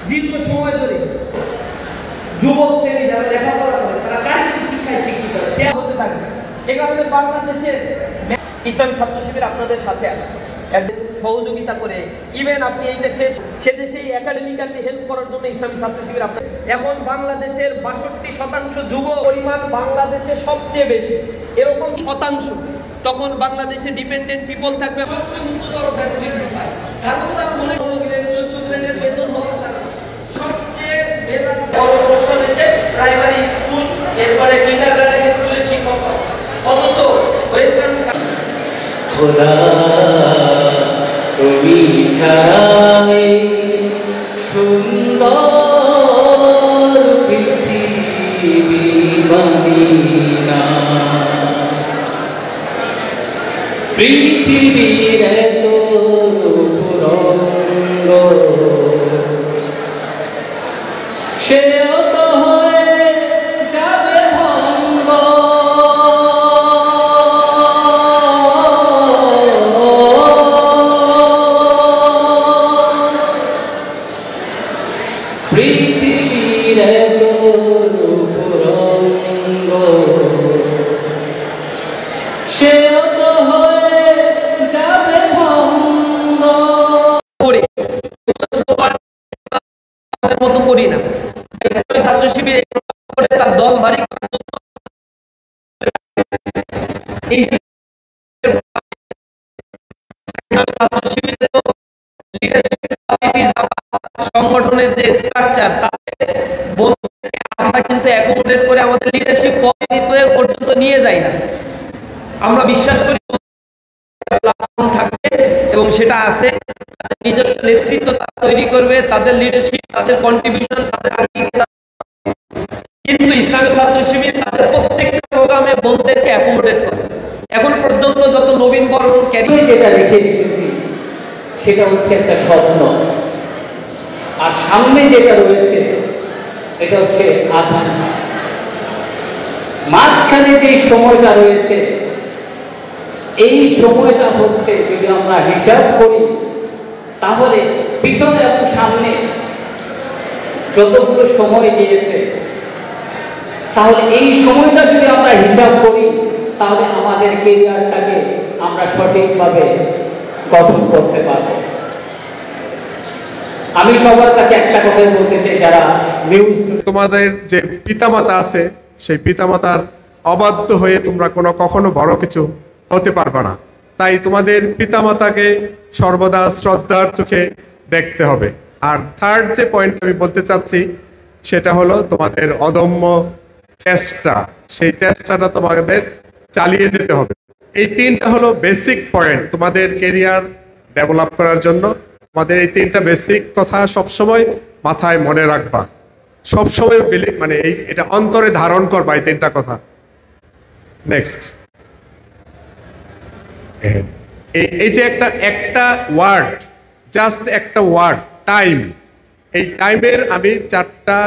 দীর্ঘ সময় ধরে যুবক শ্রেণী যারা লেখাপড়া করে তারা কারিগরি শিক্ষায় শিক্ষিত হতে থাকবে। এ কারণে বাংলাদেশের ইসলামী ছাত্র শিবির আপনাদের সাথে আছে, সহযোগিতা করে। ইভেন আপনি এই যে সে দেশে একাডেমিক্যালি হেল্প করার জন্য ইসলামী ছাত্র শিবির আপনার এখন বাংলাদেশের 62% যুব পরিমাণ বাংলাদেশে সবচেয়ে বেশি, এরকম শতাংশ তখন বাংলাদেশে ডিপেন্ডেন্ট পিপল থাকবে সবচেয়ে উচ্চতর ফ্যাসিলিটি পায়। কারণ তার মনে 14 গ্রেড 14 গ্রেডের বেতন হওয়ার কারণে সবচেয়ে বড় পোর্শন এসে প্রাইমারি স্কুল, এরপরে কিন্ডারগার্টেন স্কুলের শিক্ষক, অথচ ওয়েস্টার্ন খোদা তুমি ছাড়াই সুন্দর পৃথিবী বানিনা, পৃথিবীর এত পুরঙ্গ সেও তো হয়ে যাবে ভঙ্গ, পৃথিবীর এত পুরঙ্গ সেও তো হয়ে যাবে ভঙ্গ। মতো করি না, ছাত্র শিবির তার দল ভারী সংগঠনের যে স্ট্রাকচার আমরা কিন্তু অ্যাকোমোডেট করে আমাদের লিডারশিপ পর্যন্ত নিয়ে যাই না। আমরা বিশ্বাস করি প্ল্যাটফর্ম থাকবে এবং সেটা আছে, তাদের নিজস্ব নেতৃত্ব তৈরি করবে, তাদের লিডারশিপ, তাদের কন্ট্রিবিউশন, তাদের কিন্তু ইসলামী ছাত্র শিবির তাদের প্রত্যেকটা প্রোগ্রামে বোনদেরকে অ্যাকোমোডেট করে। এখন পর্যন্ত যত নবীন বরণ ক্যারিয়ার যেটা রেখে এসেছি সেটা হচ্ছে একটা স্বপ্ন, আর সামনে যেটা রয়েছে এটা হচ্ছে আধার। মাঝখানে যে সময়টা রয়েছে এই সময়টা হচ্ছে, যদি আমরা হিসাব করি তাহলে পিছনে এবং সামনে যতগুলো সময় দিয়েছে, তাহলে এই সময়টা যদি আমরা হিসাব করি তাহলে আমাদের কেরিয়ারটাকে আমরা সঠিকভাবে গঠন করতে পারব। আমি সবার কাছে একটা কথাই বলতে চাই, যারা নিউজ, তোমাদের যে পিতামাতা আছে সেই পিতামাতার অবাধ্য হয়ে তোমরা কখনো বড় কিছু হতে পারবে না। তাই তোমাদের পিতামাতাকে সর্বদা শ্রদ্ধার চোখে দেখতে হবে। আর থার্ড যে পয়েন্ট আমি বলতে চাচ্ছি সেটা হলো তোমাদের অদম্য চেষ্টা, সেই চেষ্টাটা তোমাদের চালিয়ে যেতে হবে। এই তিনটা হলো বেসিক পয়েন্ট তোমাদের কেরিয়ার ডেভেলপ করার জন্য। তোমাদের এই তিনটা বেসিক কথা সবসময় মাথায় মনে রাখবা, সবসময় মানে এটা অন্তরে ধারণ করবা এই তিনটা কথা। নেক্সট, এই যে একটা ওয়ার্ড, জাস্ট একটা ওয়ার্ড টাইম, এই টাইমের আমি 4টা